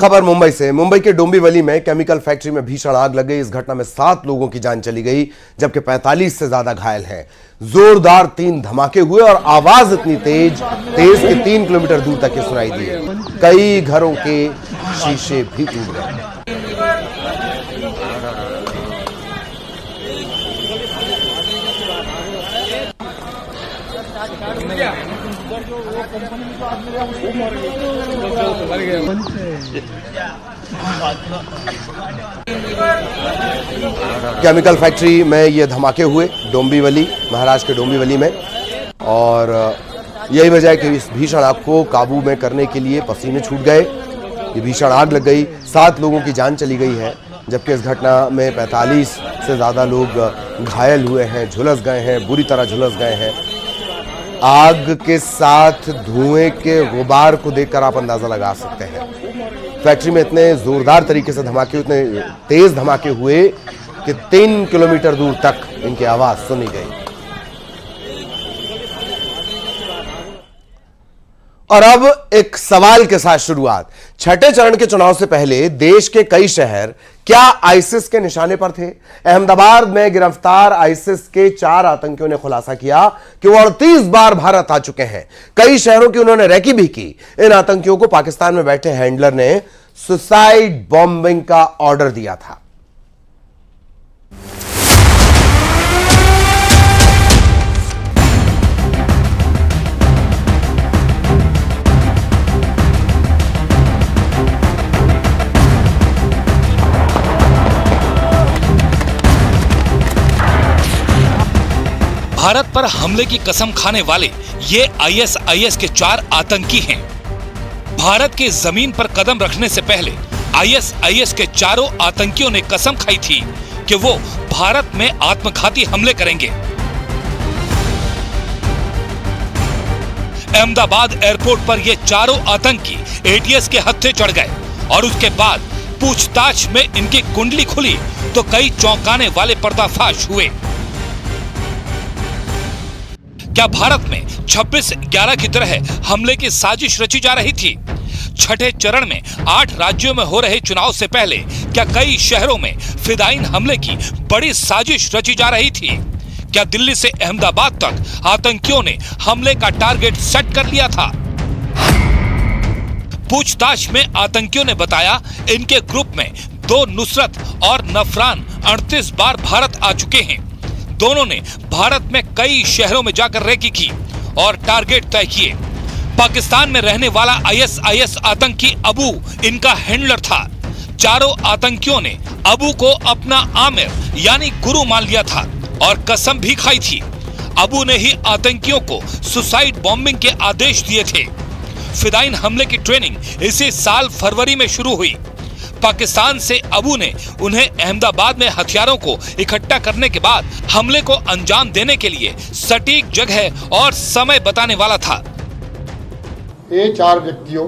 खबर मुंबई से। मुंबई के डोंबिवली में केमिकल फैक्ट्री में भीषण आग लग गई। इस घटना में 7 लोगों की जान चली गई, जबकि 45 से ज्यादा घायल हैं। जोरदार 3 धमाके हुए और आवाज इतनी तेज कि 3 किलोमीटर दूर तक ये सुनाई दी। कई घरों के शीशे भी टूट गए। केमिकल फैक्ट्री में ये धमाके हुए डोंबिवली, महाराष्ट्र के डोंबिवली में, और यही वजह है कि इस भीषण आग को काबू में करने के लिए पसीने छूट गए। ये भीषण आग लग गई, 7 लोगों की जान चली गई है, जबकि इस घटना में 45 से ज्यादा लोग घायल हुए हैं, झुलस गए हैं, बुरी तरह झुलस गए हैं। आग के साथ धुएं के गुबार को देखकर आप अंदाजा लगा सकते हैं। फैक्ट्री में इतने जोरदार तरीके से धमाके, इतने तेज धमाके हुए कि 3 किलोमीटर दूर तक इनकी आवाज सुनी गई। और अब एक सवाल के साथ शुरुआत। छठे चरण के चुनाव से पहले देश के कई शहर क्या आईसिस के निशाने पर थे? अहमदाबाद में गिरफ्तार आईसिस के 4 आतंकियों ने खुलासा किया कि वो 38 बार भारत आ चुके हैं। कई शहरों की उन्होंने रैकी भी की। इन आतंकियों को पाकिस्तान में बैठे हैंडलर ने सुसाइड बॉम्बिंग का ऑर्डर दिया था। भारत पर हमले की कसम खाने वाले ये आईएसआईएस के 4 आतंकी हैं। भारत की जमीन पर कदम रखने से पहले आईएसआईएस के चारों आतंकियों ने कसम खाई थी कि वो भारत में आत्मघाती हमले करेंगे। अहमदाबाद एयरपोर्ट पर ये चारों आतंकी एटीएस के हत्थे चढ़ गए और उसके बाद पूछताछ में इनकी कुंडली खुली तो कई चौंकाने वाले पर्दाफाश हुए। क्या भारत में 26/11 की तरह हमले की साजिश रची जा रही थी? छठे चरण में 8 राज्यों में हो रहे चुनाव से पहले क्या कई शहरों में फिदायीन हमले की बड़ी साजिश रची जा रही थी? क्या दिल्ली से अहमदाबाद तक आतंकियों ने हमले का टारगेट सेट कर लिया था? पूछताछ में आतंकियों ने बताया इनके ग्रुप में 2 नुसरत और नफरान 38 बार भारत आ चुके हैं। दोनों ने भारत में कई शहरों में जाकर रेकी की और टारगेट तय किए। पाकिस्तान में रहने वाला आईएसआईएस आतंकी अबू इनका हैंडलर था। चारों आतंकियों ने अबू को अपना आमिर यानी गुरु मान लिया था और कसम भी खाई थी। अबू ने ही आतंकियों को सुसाइड बॉम्बिंग के आदेश दिए थे। फिदायीन हमले की ट्रेनिंग इसी साल फरवरी में शुरू हुई। पाकिस्तान से अबू ने उन्हें अहमदाबाद में हथियारों को इकट्ठा करने के बाद हमले को अंजाम देने के लिए सटीक जगह और समय बताने वाला था। ये 4 व्यक्तियों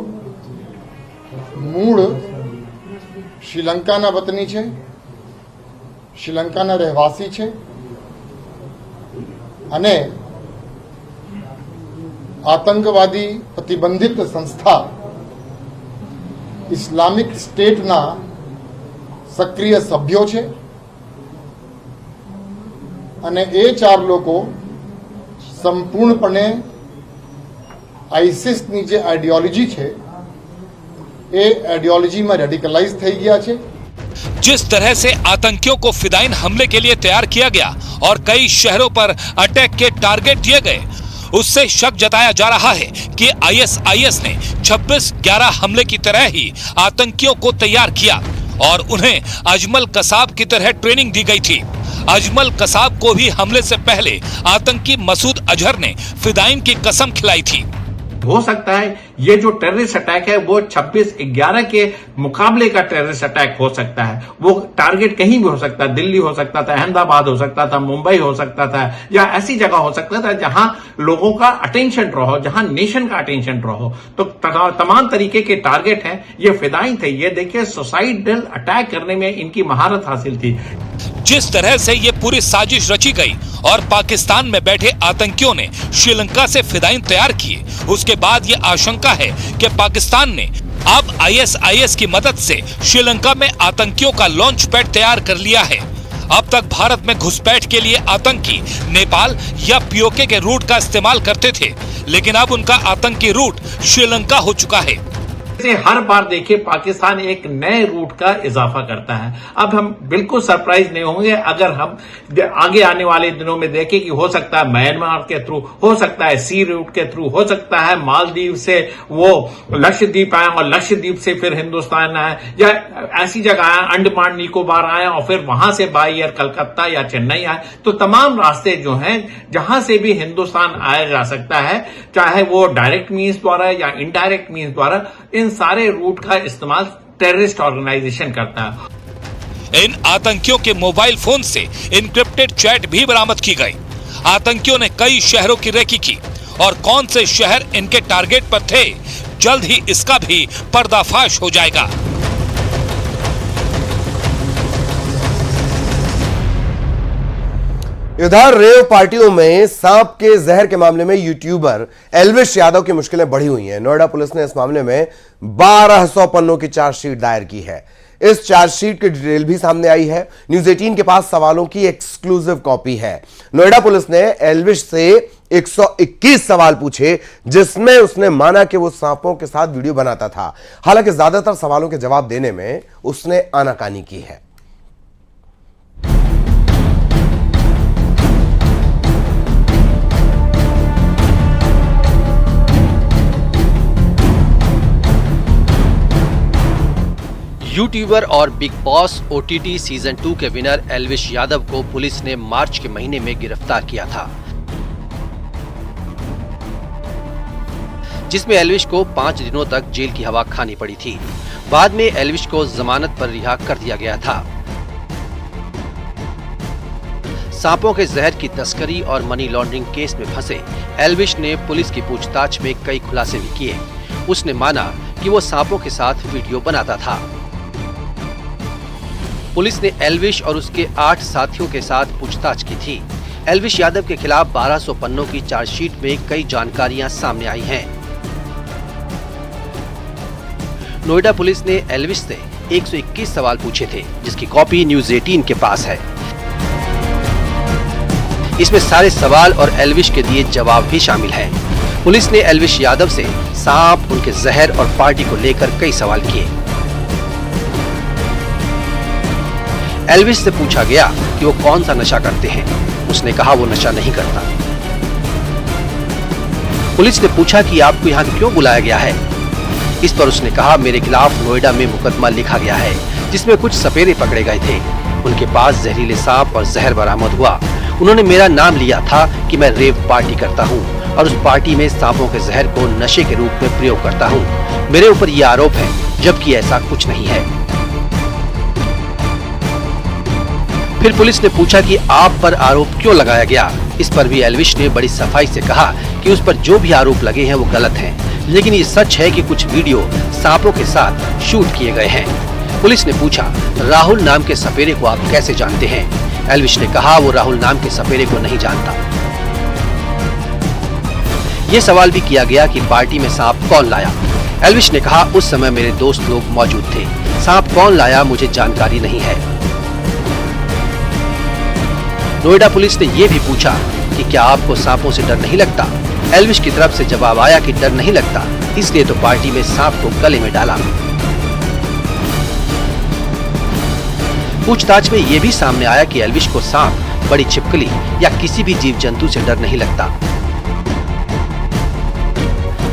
मूળ શ્રીલંકાના વતની છે, શ્રીલંકાના રહેવાસી છે અને આતંકવાદી પ્રતિબંધિત સંસ્થા ઇસ્લામિક સ્ટેટના સક્રિય સભ્યો છે અને એ 4 લોકો સંપૂર્ણપણે આઈસિસની જે આઈડિયોલોજી છે એ આઈડિયોલોજીમાં રેડિકલાઇઝ થઈ ગયા છે। जिस तरह से आतंकियों को फिदायीन हमले के लिए तैयार किया गया और कई शहरों पर अटैक के टारगेट दिए गए, उससे शक जताया जा रहा है कि आईएसआईएस ने 26/11 हमले की तरह ही आतंकियों को तैयार किया और उन्हें अजमल कसाब की तरह ट्रेनिंग दी गई थी। अजमल कसाब को भी हमले से पहले आतंकी मसूद अजहर ने फिदायीन की कसम खिलाई थी। हो सकता है ये जो टेररिस्ट अटैक है वो 26/11 के मुकाबले का टेररिस्ट अटैक हो सकता है। वो टारगेट कहीं भी हो सकता है, दिल्ली हो सकता था, अहमदाबाद हो सकता था, मुंबई हो सकता था, या ऐसी जगह हो सकता था जहां लोगों का अटेंशन रहो, जहां नेशन का अटेंशन रहो। तो तमाम तरीके के टारगेट हैं, ये फिदायीन थे। ये देखिए सुसाइडल अटैक करने में इनकी महारत हासिल थी। जिस तरह से ये पूरी साजिश रची गई और पाकिस्तान में बैठे आतंकियों ने श्रीलंका से फिदायीन तैयार किए, उसके बाद ये आशंका है कि पाकिस्तान ने अब ISIS की मदद से श्रीलंका में आतंकियों का लॉन्च पैड तैयार कर लिया है। अब तक भारत में घुसपैठ के लिए आतंकी नेपाल या POK के रूट का इस्तेमाल करते थे, लेकिन अब उनका आतंकी रूट श्रीलंका हो चुका है। हर बार देखिए पाकिस्तान एक नए रूट का इजाफा करता है। अब हम बिल्कुल सरप्राइज नहीं होंगे अगर हम आगे आने वाले दिनों में देखें कि हो सकता है म्यांमार के थ्रू, हो सकता है सी रूट के थ्रू, हो सकता है मालदीव से वो लक्षद्वीप आए और लक्षद्वीप से फिर हिंदुस्तान आए, या ऐसी जगह आए अंडमान निकोबार आए और फिर वहां से बाई एयर कलकत्ता या चेन्नई आए। तो तमाम रास्ते जो हैं जहां से भी हिंदुस्तान आया जा सकता है, चाहे वो डायरेक्ट मीन्स द्वारा या इनडायरेक्ट मीन्स द्वारा, इन सारे रूट का इस्तेमाल टेररिस्ट ऑर्गेनाइजेशन करता है। इन आतंकियों के मोबाइल फोन से इनक्रिप्टेड चैट भी बरामद की गई। आतंकियों ने कई शहरों की रेकी की और कौन से शहर इनके टारगेट पर थे, जल्द ही इसका भी पर्दाफाश हो जाएगा। इधर रेव पार्टियों में सांप के जहर के मामले में यूट्यूबर एल्विश यादव की मुश्किलें बढ़ी हुई हैं। नोएडा पुलिस ने इस मामले में 1200 पन्नों की चार्जशीट दायर की है। इस चार्जशीट की डिटेल भी सामने आई है। न्यूज़ 18 के पास सवालों की एक्सक्लूसिव कॉपी है। नोएडा पुलिस ने एल्विश से 121 सवाल पूछे, जिसमें उसने माना कि वो सांपों के साथ वीडियो बनाता था। हालांकि ज्यादातर सवालों के जवाब देने में उसने आनाकानी की है। यूट्यूबर और बिग बॉस OTT सीजन 2 के विनर एल्विश यादव को पुलिस ने मार्च के महीने में गिरफ्तार किया था, जिसमें एल्विश को 5 दिनों तक जेल की हवा खानी पड़ी थी। बाद में एल्विश को जमानत पर रिहा कर दिया गया था। सांपों के जहर की तस्करी और मनी लॉन्ड्रिंग केस में फंसे एल्विश ने पुलिस की पूछताछ में कई खुलासे भी किए। उसने माना कि वो सांपों के साथ वीडियो बनाता था। पुलिस ने एल्विश और उसके 8 साथियों के साथ पूछताछ की थी। एल्विश यादव के खिलाफ 1200 पन्नों की चार्जशीट में कई जानकारियां सामने आई हैं। नोएडा पुलिस ने एल्विश से 121 सवाल पूछे थे, जिसकी कॉपी न्यूज़ 18 के पास है। इसमें सारे सवाल और एल्विश के दिए जवाब भी शामिल हैं। पुलिस ने एल्विश यादव से सांप, उनके जहर और पार्टी को लेकर कई सवाल किए। एल्विश से पूछा गया कि वो कौन सा नशा करते हैं। उसने कहा वो नशा नहीं करता। पुलिस ने पूछा कि आपको यहाँ क्यों बुलाया गया है। इस पर उसने कहा मेरे खिलाफ नोएडा में मुकदमा लिखा गया है, जिसमें कुछ सपेरे पकड़े गए थे। उनके पास जहरीले सांप और जहर बरामद हुआ। उन्होंने मेरा नाम लिया था कि मैं रेव पार्टी करता हूँ और उस पार्टी में सांपों के जहर को नशे के रूप में प्रयोग करता हूँ। मेरे ऊपर ये आरोप है, जबकि ऐसा कुछ नहीं है। फिर पुलिस ने पूछा कि आप पर आरोप क्यों लगाया गया। इस पर भी एल्विश ने बड़ी सफाई से कहा कि उस पर जो भी आरोप लगे हैं वो गलत हैं, लेकिन ये सच है कि कुछ वीडियो सांपों के साथ शूट किए गए हैं। पुलिस ने पूछा राहुल नाम के सपेरे को आप कैसे जानते हैं। एल्विश ने कहा वो राहुल नाम के सपेरे को नहीं जानता। ये सवाल भी किया गया कि पार्टी में सांप कौन लाया। एल्विश ने कहा उस समय मेरे दोस्त लोग मौजूद थे। सांप कौन लाया मुझे जानकारी नहीं है। नोएडा पुलिस ने यह भी पूछा कि क्या आपको सांपों से डर नहीं लगता। एल्विश की तरफ से जवाब आया कि डर नहीं लगता, इसलिए तो पार्टी में सांप को गले में डाला। पूछताछ में यह भी सामने आया कि एल्विश को सांप, बड़ी छिपकली या किसी भी जीव जंतु से डर नहीं लगता।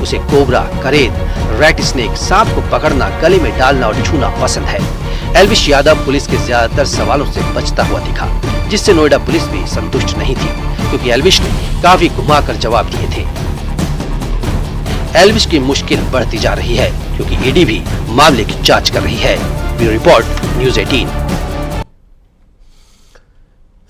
उसे कोबरा, करेद, रैट स्नेक, सांप को पकड़ना, गले में डालना और छूना पसंद है। एल्विश यादव पुलिस के ज्यादातर सवालों से बचता हुआ दिखा, जिससे नोएडा पुलिस भी संतुष्ट नहीं थी, क्योंकि एल्विश ने काफी घुमाकर जवाब दिए थे। एल्विश की मुश्किल बढ़ती जा रही है, क्योंकि ईडी भी मामले की जांच कर रही है। Bureau report, news 18।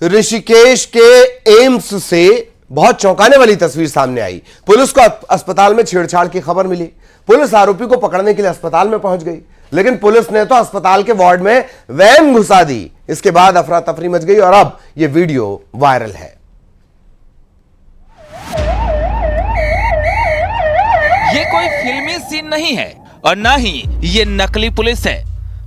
ऋषिकेश के एम्स से बहुत चौंकाने वाली तस्वीर सामने आई। पुलिस को अस्पताल में छेड़छाड़ की खबर मिली। पुलिस आरोपी को पकड़ने के लिए अस्पताल में पहुंच गई, लेकिन पुलिस ने तो अस्पताल के वार्ड में वैन घुसा दी। इसके बाद अफरा तफरी मच गई और अब यह वीडियो वायरल है। ये कोई फिल्मी सीन नहीं है, और न ही ये नकली पुलिस है।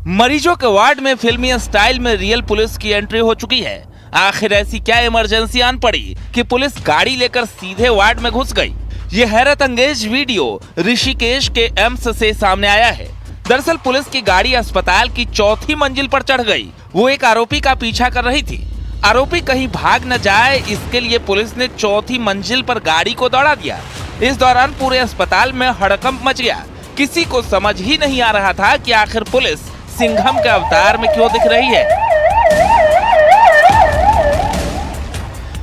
मरीजों के वार्ड में फिल्मी स्टाइल में रियल पुलिस की एंट्री हो चुकी है। आखिर ऐसी क्या इमरजेंसी आन पड़ी कि पुलिस गाड़ी लेकर सीधे वार्ड में घुस गई। ये हैरत अंगेज वीडियो ऋषिकेश के एम्स से सामने आया है। दरअसल पुलिस की गाड़ी अस्पताल की 4थी मंजिल पर चढ़ गई। वो एक आरोपी का पीछा कर रही थी। आरोपी कहीं भाग न जाए इसके लिए पुलिस ने 4थी मंजिल पर गाड़ी को दौड़ा दिया। इस दौरान पूरे अस्पताल में हड़कंप मच गया। किसी को समझ ही नहीं आ रहा था कि आखिर पुलिस सिंघम के अवतार में क्यों दिख रही है,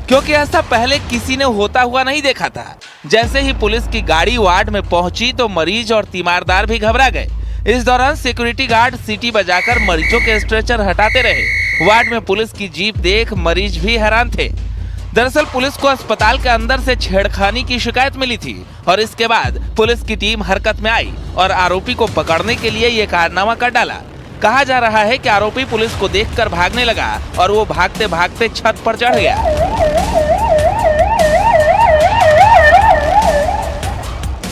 क्योंकि ऐसा पहले किसी ने होता हुआ नहीं देखा था। जैसे ही पुलिस की गाड़ी वार्ड में पहुंची तो मरीज और तीमारदार भी घबरा गए। इस दौरान सिक्योरिटी गार्ड सीटी बजाकर मरीजों के स्ट्रेचर हटाते रहे। वार्ड में पुलिस की जीप देख मरीज भी हैरान थे। दरअसल पुलिस को अस्पताल के अंदर से छेड़खानी की शिकायत मिली थी और इसके बाद पुलिस की टीम हरकत में आई और आरोपी को पकड़ने के लिए ये कारनामा कर डाला। कहा जा रहा है कि आरोपी पुलिस को देखकर भागने लगा और वो भागते भागते छत पर चढ़ गया।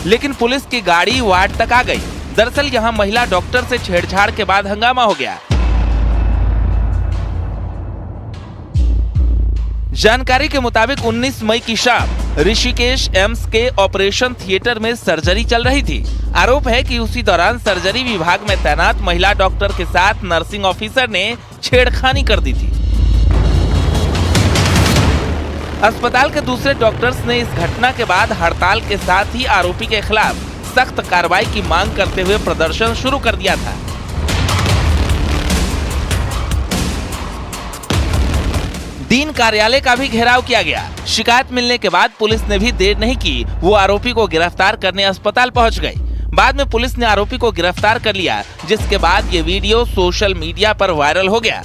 लेकिन पुलिस की गाड़ी वार्ड तक आ गई। दरअसल यहां महिला डॉक्टर से छेड़छाड़ के बाद हंगामा हो गया। जानकारी के मुताबिक 19 मई की शाम ऋषिकेश एम्स के ऑपरेशन थिएटर में सर्जरी चल रही थी। आरोप है कि उसी दौरान सर्जरी विभाग में तैनात महिला डॉक्टर के साथ नर्सिंग ऑफिसर ने छेड़खानी कर दी थी। अस्पताल के दूसरे डॉक्टर्स ने इस घटना के बाद हड़ताल के साथ ही आरोपी के खिलाफ सख्त कार्रवाई की मांग करते हुए प्रदर्शन शुरू कर दिया था। डीन कार्यालय का भी घेराव किया गया। शिकायत मिलने के बाद पुलिस ने भी देर नहीं की, वो आरोपी को गिरफ्तार करने अस्पताल पहुंच गई। बाद में पुलिस ने आरोपी को गिरफ्तार कर लिया, जिसके बाद ये वीडियो सोशल मीडिया पर वायरल हो गया।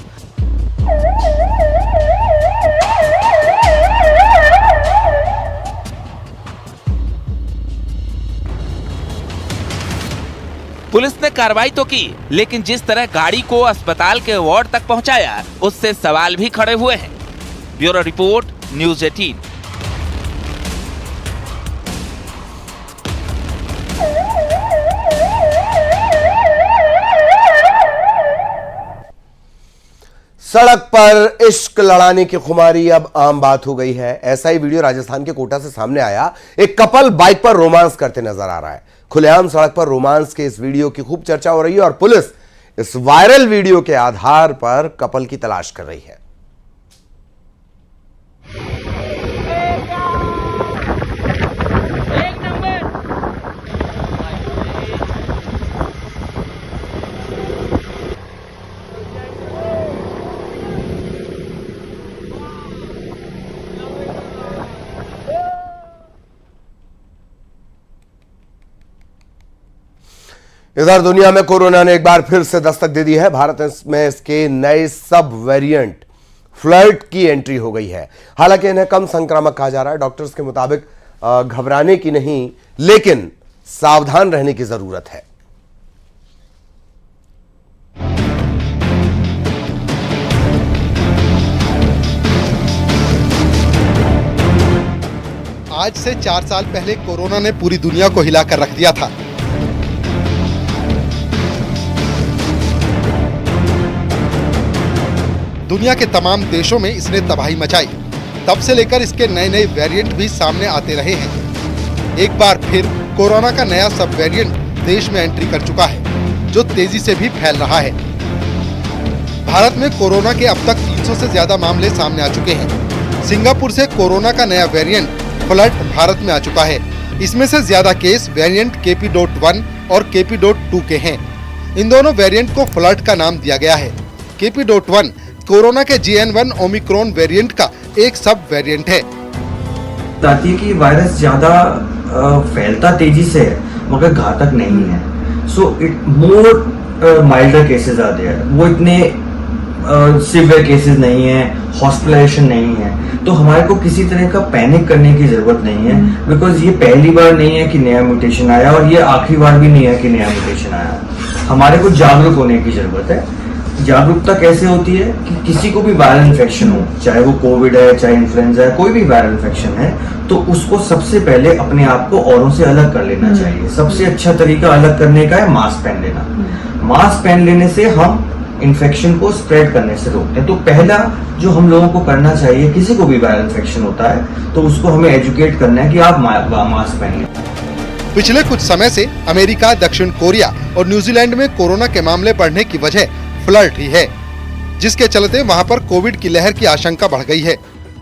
पुलिस ने कार्रवाई तो की, लेकिन जिस तरह गाड़ी को अस्पताल के वार्ड तक पहुंचाया, उससे सवाल भी खड़े हुए हैं। Bureau report, news 18। सड़क पर इश्क लड़ाने की खुमारी अब आम बात हो गई है। ऐसा ही वीडियो राजस्थान के कोटा से सामने आया। एक कपल बाइक पर रोमांस करते नजर आ रहा है। खुलेआम सड़क पर रोमांस के इस वीडियो की खूब चर्चा हो रही है और पुलिस इस वायरल वीडियो के आधार पर कपल की तलाश कर रही है। इधर दुनिया में कोरोना ने एक बार फिर से दस्तक दे दी है। भारत में इसके नए सब वेरिएंट फ्लर्ट की एंट्री हो गई है। हालांकि इन्हें कम संक्रामक कहा जा रहा है। डॉक्टर्स के मुताबिक घबराने की नहीं, लेकिन सावधान रहने की जरूरत है। आज से 4 साल पहले कोरोना ने पूरी दुनिया को हिलाकर रख दिया था। दुनिया के तमाम देशों में इसने तबाही मचाई। तब से लेकर इसके नए नए वेरिएंट भी सामने आते रहे हैं। एक बार फिर कोरोना का नया सब वेरिएंट देश में एंट्री कर चुका है, जो तेजी से भी फैल रहा है। भारत में कोरोना के अब तक 300 से ज्यादा मामले सामने आ चुके हैं। सिंगापुर से कोरोना का नया वेरिएंट फ्लर्ट भारत में आ चुका है। इसमें से ज्यादा केस वेरिएंट KP.1 और KP.2 के हैं। इन दोनों वेरिएंट को फ्लर्ट का नाम दिया गया है। KP.1 कोरोना के JN.1 ओमिक्रॉन वेरिएंट का एक सब वेरिएंट है। बताती है कि वायरस ज्यादा फैलता तेजी से है मगर घातक नहीं है। So it more milder cases आते हैं, वो इतने सिवियर केसेस नहीं है, हॉस्पिटलाइजेशन नहीं है। तो हमारे को किसी तरह का पैनिक करने की जरूरत नहीं है, बिकॉज ये पहली बार नहीं है कि नया म्यूटेशन आया और ये आखिरी बार भी नहीं है कि नया म्यूटेशन आया। हमारे को जागरूक होने की जरूरत है। जागरूकता कैसे होती है कि किसी को भी वायरल इन्फेक्शन हो, चाहे वो कोविड है, चाहे इन्फ्लुएंजा है, कोई भी वायरल इन्फेक्शन है, तो उसको सबसे पहले अपने आप को औरों से अलग कर लेना चाहिए। सबसे अच्छा तरीका अलग करने का है मास्क पहन लेना। मास्क पहन लेने से हम इन्फेक्शन को स्प्रेड करने से रोकते हैं। तो पहला जो हम लोगों को करना चाहिए, किसी को भी वायरल इन्फेक्शन होता है तो उसको हमें एजुकेट करना है कि आप मास्क पहन लें। पिछले कुछ समय से अमेरिका, दक्षिण कोरिया और न्यूजीलैंड में कोरोना के मामले बढ़ने की वजह फ्लड ही है, जिसके चलते वहां पर कोविड की लहर की आशंका बढ़ गई है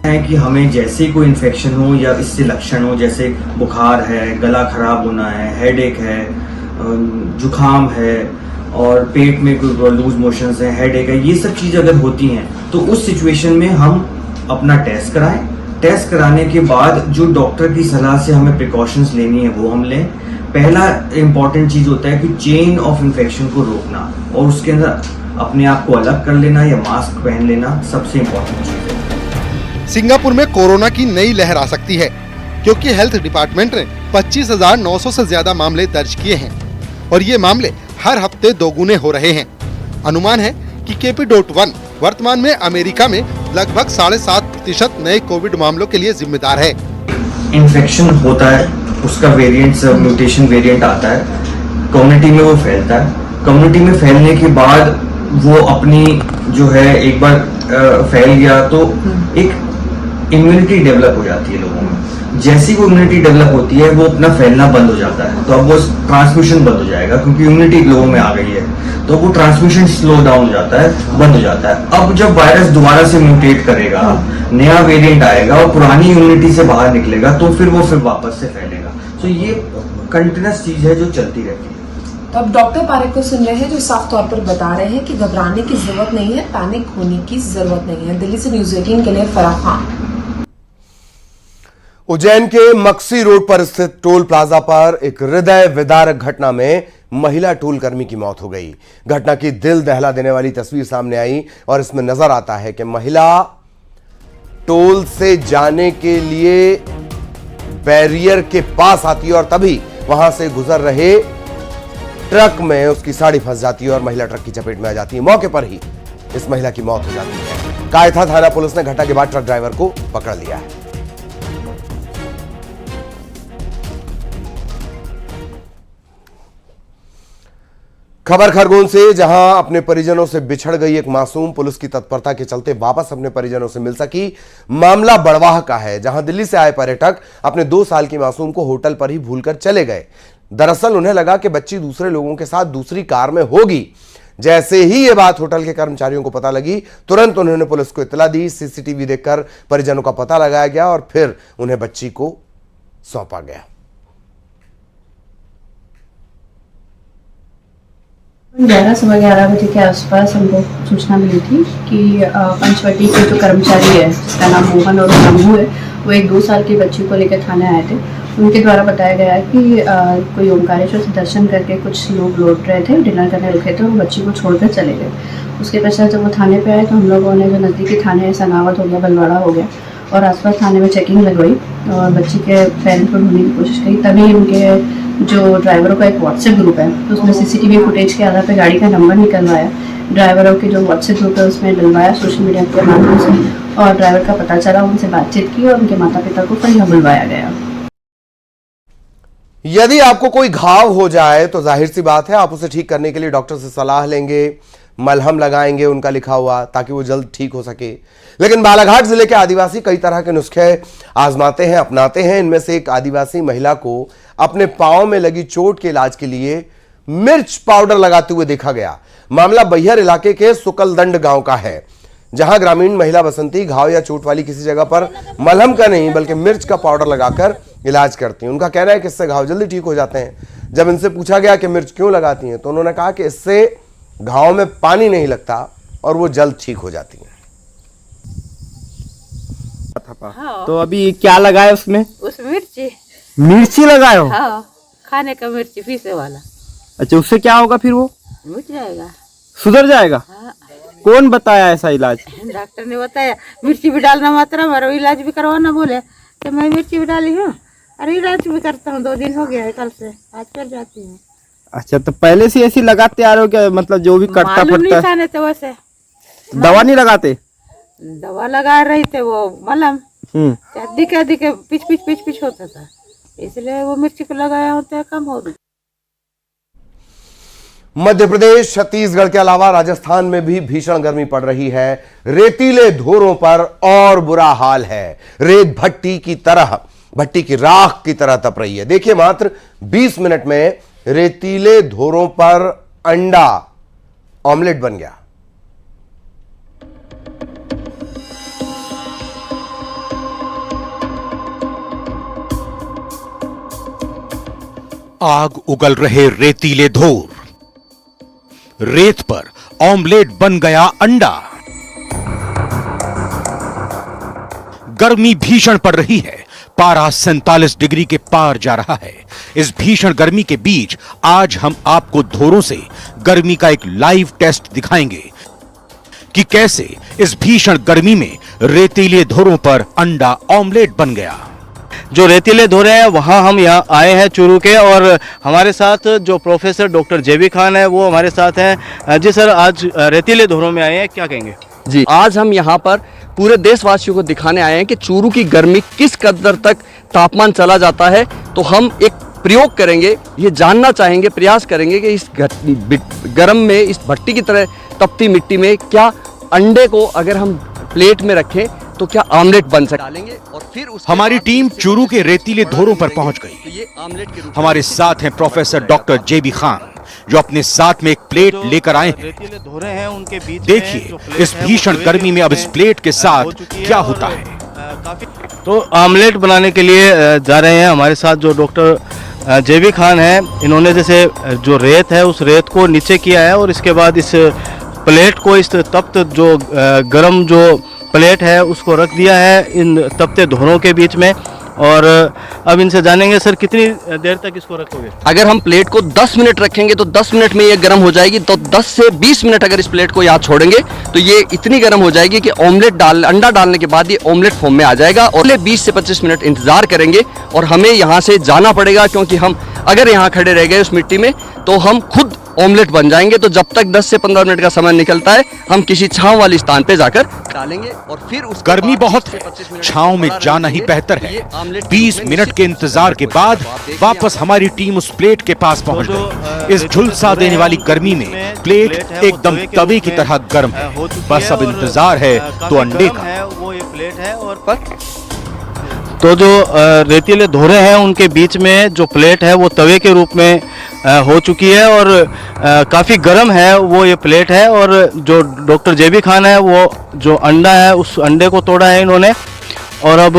कि हमें जैसे ही कोई इन्फेक्शन हो या इससे लक्षण हो, जैसे बुखार है, गला खराब होना है, हेडेक है, जुकाम है और पेट में कोई लूज मोशंस है, हेडेक है, ये सब चीज अगर होती हैं तो उस सिचुएशन में हम अपना टेस्ट कराएं। टेस्ट कराने के बाद जो डॉक्टर की सलाह से हमें प्रिकॉशंस लेनी है वो हम लें। पहला इम्पॉर्टेंट चीज होता है कि चेन ऑफ इन्फेक्शन को रोकना और उसके अंदर अपने आप को अलग कर लेना या मास्क पहन लेना सबसे इम्पोर्टेंट चीज है। सिंगापुर में कोरोना की नई लहर आ सकती है क्योंकि हेल्थ डिपार्टमेंट ने 25,900 से ज्यादा मामले दर्ज किए हैं और ये मामले हर हफ्ते दोगुने हो रहे हैं। अनुमान है कि KP.1 वर्तमान में अमेरिका में लगभग 7.5% नए कोविड मामलों के लिए जिम्मेदार है। इन्फेक्शन होता है, उसका वेरिएंट म्यूटेशन वेरिएंट आता है, कम्युनिटी में वो फैलता है। कम्युनिटी में फैलने के बाद वो अपनी जो है एक बार फैल गया तो एक इम्यूनिटी डेवलप हो जाती है लोगों में। जैसी वो इम्यूनिटी डेवलप होती है वो अपना फैलना बंद हो जाता है, तो अब वो ट्रांसमिशन बंद हो जाएगा क्योंकि इम्यूनिटी लोगों में आ गई है, तो वो ट्रांसमिशन स्लो डाउन हो जाता है, बंद हो जाता है। अब जब वायरस दोबारा से म्यूटेट करेगा, नया वेरिएंट आएगा और पुरानी इम्यूनिटी से बाहर निकलेगा तो फिर वापस से फैलेगा। तो ये कंटिन्यूअस चीज है जो चलती रहती है। तो अब डॉक्टर पारेख को सुन रहे हैं जो साफ तौर पर बता रहे हैं कि घबराने की जरूरत नहीं है, पैनिक होने की जरूरत नहीं है। दिल्ली से न्यूज़ 18 के लिए फराह खान। उज्जैन के मक्सी रोड पर स्थित टोल प्लाजा पर एक हृदय विदारक घटना में महिला टोल कर्मी की मौत हो गई। घटना की दिल दहला देने वाली तस्वीर सामने आई और इसमें नजर आता है कि महिला टोल से जाने के लिए बैरियर के पास आती है और तभी वहां से गुजर रहे ट्रक में उसकी साड़ी फंस जाती है और महिला ट्रक की चपेट में आ जाती है। मौके पर ही इस महिला की मौत हो जाती है। कायथा थाना पुलिस ने घटना के बाद ट्रक ड्राइवर को पकड़ लिया है। खबर खरगोन से, जहां अपने परिजनों से बिछड़ गई एक मासूम पुलिस की तत्परता के चलते वापस अपने परिजनों से मिल सकी। मामला बड़वाह का है, जहां दिल्ली से आए पर्यटक अपने 2 साल की मासूम को होटल पर ही भूलकर चले गए। दरअसल उन्हें लगा कि बच्ची दूसरे लोगों के साथ दूसरी कार में होगी। जैसे ही यह बात होटल के कर्मचारियों को पता लगी, तुरंत उन्होंने पुलिस को इत्तला दी। सीसीटीवी देखकर परिजनों का पता लगाया गया और फिर उन्हें बच्ची को सौंपा गया। 11 बजे के आसपास हमको सूचना मिली थी कि पंचवटी के जो कर्मचारी है जिसका नाम मोहन और शंभू है, वो एक 2 साल की बच्ची को लेकर थाने आए थे। उनके द्वारा बताया गया कि कोई ओंकारेश्वर से दर्शन करके कुछ लोग लौट रहे थे, डिनर करने रुके थे और बच्ची को छोड़कर चले गए। उसके पश्चात जब वो थाने पे आए तो हम लोगों ने जो नज़दीकी थाने है, सनावत हो गया, बलवाड़ा हो गया और आसपास थाने में चेकिंग लगवाई और बच्ची के पेरेंट्स को ढूंढने की कोशिश की। तभी उनके जो ड्राइवरों का एक व्हाट्सएप ग्रुप है तो उसमें सीसीटीवी फुटेज के आधार पर गाड़ी का नंबर निकलवाया, ड्राइवरों के जो व्हाट्सएप ग्रुप है उसमें डलवाया सोशल मीडिया के माध्यम से और ड्राइवर का पता चला, उनसे बातचीत की और उनके माता पिता को फिर बुलवाया गया। यदि आपको कोई घाव हो जाए तो जाहिर सी बात है आप उसे ठीक करने के लिए डॉक्टर से सलाह लेंगे, मलहम लगाएंगे उनका लिखा हुआ, ताकि वो जल्द ठीक हो सके। लेकिन बालाघाट जिले के आदिवासी कई तरह के नुस्खे आजमाते हैं, अपनाते हैं। इनमें से एक आदिवासी महिला को अपने पांव में लगी चोट के इलाज के लिए मिर्च पाउडर लगाते हुए देखा गया। मामला बैहर इलाके के सुकलदंड गांव का है, जहां ग्रामीण महिला बसंती घाव या चोट वाली किसी जगह पर मलहम का नहीं बल्कि मिर्च का पाउडर लगाकर इलाज करती हैं। उनका कहना है कि इससे घाव जल्दी ठीक हो जाते हैं। जब इनसे पूछा गया कि मिर्च क्यों लगाती हैं तो उन्होंने कहा कि इससे घाव में पानी नहीं लगता और वो जल्द ठीक हो जाती हैं। हाँ। तो अभी क्या लगाए उसमें? उसमें मिर्ची लगाए हो? हाँ, खाने का मिर्ची पीसे वाला। अच्छा, उससे क्या होगा फिर? वो मिट जाएगा, सुधर जाएगा। हाँ। कौन बताया ऐसा इलाज? डॉक्टर ने बताया। मिर्ची भी डालना मात्रा, हमारा इलाज भी करवाना बोले तो मैं मिर्ची भी डाली हूँ। अरे इलाज भी करता हूँ, 2 दिन हो गया है, कल से आज कर जाती हूँ। अच्छा, तो पहले से ऐसी लगाते आ रहे हो क्या? मतलब जो भी कटता फटता है तो वैसे दवा नहीं लगाते? दवा लगा रही थे वो मलहम, दिखे पिच होता था, इसलिए वो मिर्ची को लगाया होता है, कम हो रही। मध्य प्रदेश, छत्तीसगढ़ के अलावा राजस्थान में भी भीषण गर्मी पड़ रही है। रेतीले धोरों पर और बुरा हाल है। रेत भट्टी की राख की तरह तप रही है। देखिए, मात्र 20 मिनट में रेतीले धोरों पर अंडा ऑमलेट बन गया। आग उगल रहे रेतीले धोर, रेत पर ऑमलेट बन गया अंडा। गर्मी भीषण पड़ रही है। पारा 47 डिग्री के पार जा रहा है। इस भीषण गर्मी के बीच आज हम आपको धोरों से गर्मी का एक लाइव टेस्ट दिखाएंगे कि कैसे इस भीषण गर्मी में रेतीले धोरों पर अंडा ऑमलेट बन गया। जो रेतीले धोरे हैं वहाँ हम यहाँ आए हैं चूरू के, और हमारे साथ जो प्रोफेसर डॉक्टर जेबी खान है वो हमारे साथ हैं। जी सर, आज रेतीले धोरों में आए हैं, क्या कहेंगे? जी, आज हम यहाँ पर पूरे देशवासियों को दिखाने आए हैं कि चूरू की गर्मी किस कदर तक तापमान चला जाता है। तो हम एक प्रयोग करेंगे, ये जानना चाहेंगे, प्रयास करेंगे कि इस गर्म में, इस भट्टी की तरह तपती मिट्टी में क्या अंडे को अगर हम प्लेट में रखें तो क्या ऑमलेट बन सकता है। और फिर हमारी टीम चूरू के रेतीले धोरों पर पहुंच गई। हमारे साथ हैं प्रोफेसर डॉक्टर जेबी खान, जो अपने साथ में एक प्लेट लेकर आए हैं। रेतीले धोरे हैं उनके बीच। देखिए इस भीषण गर्मी में अब इस प्लेट के साथ क्या होता है। तो ऑमलेट बनाने के लिए जा रहे हैं हमारे साथ जो डॉक्टर जेबी खान है। इन्होंने जैसे जो रेत है उस रेत को नीचे किया है और इसके बाद इस प्लेट को, इस तप्त जो गर्म जो प्लेट है उसको रख दिया है इन तपते धोरों के बीच में। और अब इनसे जानेंगे सर कितनी देर तक इसको रखोगे? अगर हम प्लेट को 10 मिनट रखेंगे तो 10 मिनट में ये गर्म हो जाएगी। तो 10 से 20 मिनट अगर इस प्लेट को यहाँ छोड़ेंगे तो ये इतनी गर्म हो जाएगी कि अंडा डालने के बाद ये ऑमलेट फॉर्म में आ जाएगा। और 20 से 25 मिनट इंतजार करेंगे और हमें यहाँ से जाना पड़ेगा, क्योंकि हम अगर यहाँ खड़े रह गए उस मिट्टी में तो हम खुद ऑमलेट बन जाएंगे। तो जब तक 10 से 15 मिनट का समय निकलता है हम किसी छांव वाली स्थान पे जाकर डालेंगे और फिर उस गर्मी बहुत है, छांव में जाना ही बेहतर है। 20 मिनट के इंतजार के बाद वापस हमारी टीम उस प्लेट के पास पहुंच गई। इस झुलसा देने वाली गर्मी में प्लेट एकदम तवे की तरह गर्म है। बस अब इंतजार है तो अंडे का। वो ये प्लेट है और तो जो रेतीले धोरे हैं उनके बीच में जो प्लेट है वो तवे के रूप में हो चुकी है और काफ़ी गर्म है वो ये प्लेट है। और जो डॉक्टर जेबी खान है वो जो अंडा है उस अंडे को तोड़ा है इन्होंने, और अब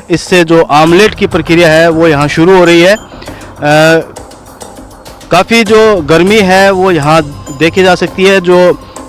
इससे जो आमलेट की प्रक्रिया है वो यहाँ शुरू हो रही है। काफ़ी जो गर्मी है वो यहाँ देखी जा सकती है। जो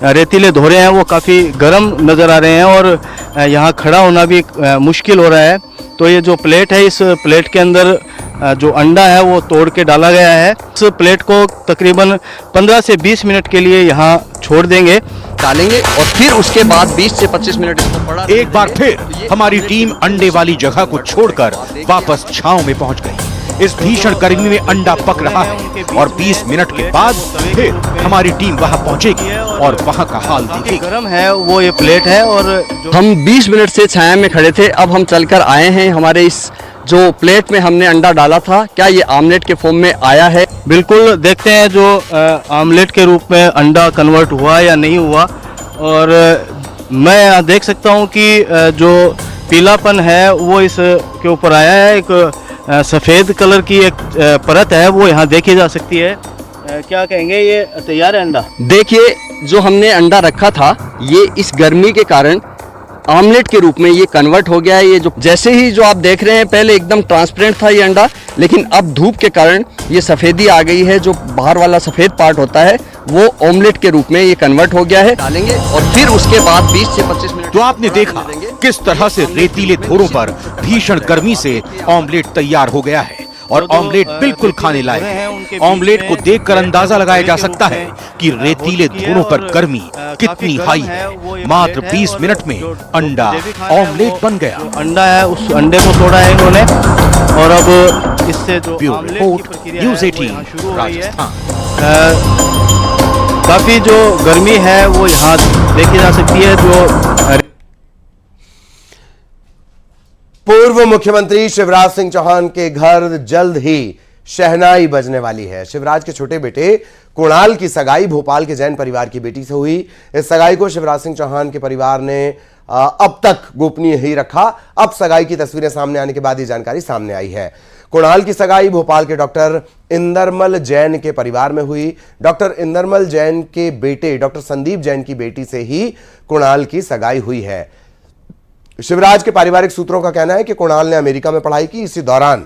रेतीले धोरे हैं वो काफ़ी गर्म नज़र आ रहे हैं और यहाँ खड़ा होना भी मुश्किल हो रहा है। तो ये जो प्लेट है, इस प्लेट के अंदर जो अंडा है वो तोड़ के डाला गया है। इस प्लेट को तकरीबन 15 से 20 मिनट के लिए यहाँ छोड़ देंगे, डालेंगे और फिर उसके बाद 20 से 25 मिनट इसको पड़ा। एक बार फिर हमारी टीम अंडे वाली जगह को छोड़कर वापस छांव में पहुंच गई। इस भीषण गर्मी में अंडा पक रहा है और 20 मिनट के बाद फिर हमारी टीम वहां पहुंचेगी और वहां का हाल देखेगी। गर्म है वो ये प्लेट है और हम 20 मिनट से छाया में खड़े थे, अब हम चलकर आए हैं हमारे इस जो प्लेट में हमने अंडा डाला था, क्या ये आमलेट के फॉर्म में आया है? बिल्कुल, देखते हैं जो आमलेट के रूप में अंडा कन्वर्ट हुआ या नहीं हुआ। और मैं यहाँ देख सकता हूँ कि जो पीलापन है वो इस के ऊपर आया है। एक सफ़ेद कलर की एक परत है वो यहाँ देखी जा सकती है। क्या कहेंगे, ये तैयार है अंडा? देखिए, जो हमने अंडा रखा था ये इस गर्मी के कारण आमलेट के रूप में ये कन्वर्ट हो गया है। ये जो जैसे ही जो आप देख रहे हैं पहले एकदम ट्रांसपेरेंट था ये अंडा, लेकिन अब धूप के कारण ये सफ़ेदी आ गई है। जो बाहर वाला सफ़ेद पार्ट होता है वो ऑमलेट के रूप में ये कन्वर्ट हो गया है। डालेंगे और फिर उसके बाद 20 से 25 मिनट। तो आपने देखा किस तरह से रेतीले धोरों पर भीषण गर्मी से ऑमलेट तैयार हो गया है और ऑमलेट बिल्कुल खाने लायक है। ऑमलेट को देखकर अंदाजा लगाया जा सकता है कि रेतीले धुनों पर गर्मी कितनी हाई है। मात्र 20 मिनट में अंडा ऑमलेट बन गया। अंडा है, उस अंडे को तोड़ा है इन्होंने और अब इससे जो रिपोर्ट न्यूज़ 18 राजस्थान। काफी जो गर्मी है वो यहाँ देखी जा सकती है। जो पूर्व मुख्यमंत्री शिवराज सिंह चौहान के घर जल्द ही शहनाई बजने वाली है। शिवराज के छोटे बेटे कुणाल की सगाई भोपाल के जैन परिवार की बेटी से हुई। इस सगाई को शिवराज सिंह चौहान के परिवार ने अब तक गोपनीय ही रखा। अब सगाई की तस्वीरें सामने आने के बाद ये जानकारी सामने आई है। कुणाल की सगाई भोपाल के डॉक्टर इंदरमल जैन के परिवार में हुई। डॉक्टर इंदरमल जैन के बेटे डॉक्टर संदीप जैन की बेटी से ही कुणाल की सगाई हुई है। शिवराज के पारिवारिक सूत्रों का कहना है कि कुणाल ने अमेरिका में पढ़ाई की। इसी दौरान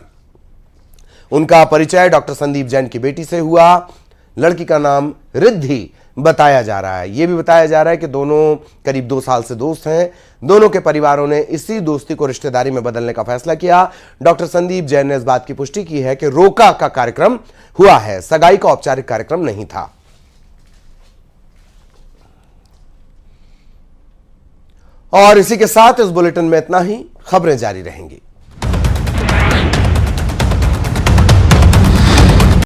उनका परिचय डॉक्टर संदीप जैन की बेटी से हुआ। लड़की का नाम रिद्धि बताया जा रहा है। यह भी बताया जा रहा है कि दोनों करीब 2 साल से दोस्त हैं। दोनों के परिवारों ने इसी दोस्ती को रिश्तेदारी में बदलने का फैसला किया। डॉक्टर संदीप जैन ने इस बात की पुष्टि की है कि रोका का कार्यक्रम हुआ है, सगाई का औपचारिक कार्यक्रम नहीं था। और इसी के साथ इस बुलेटिन में इतना ही। खबरें जारी रहेंगी।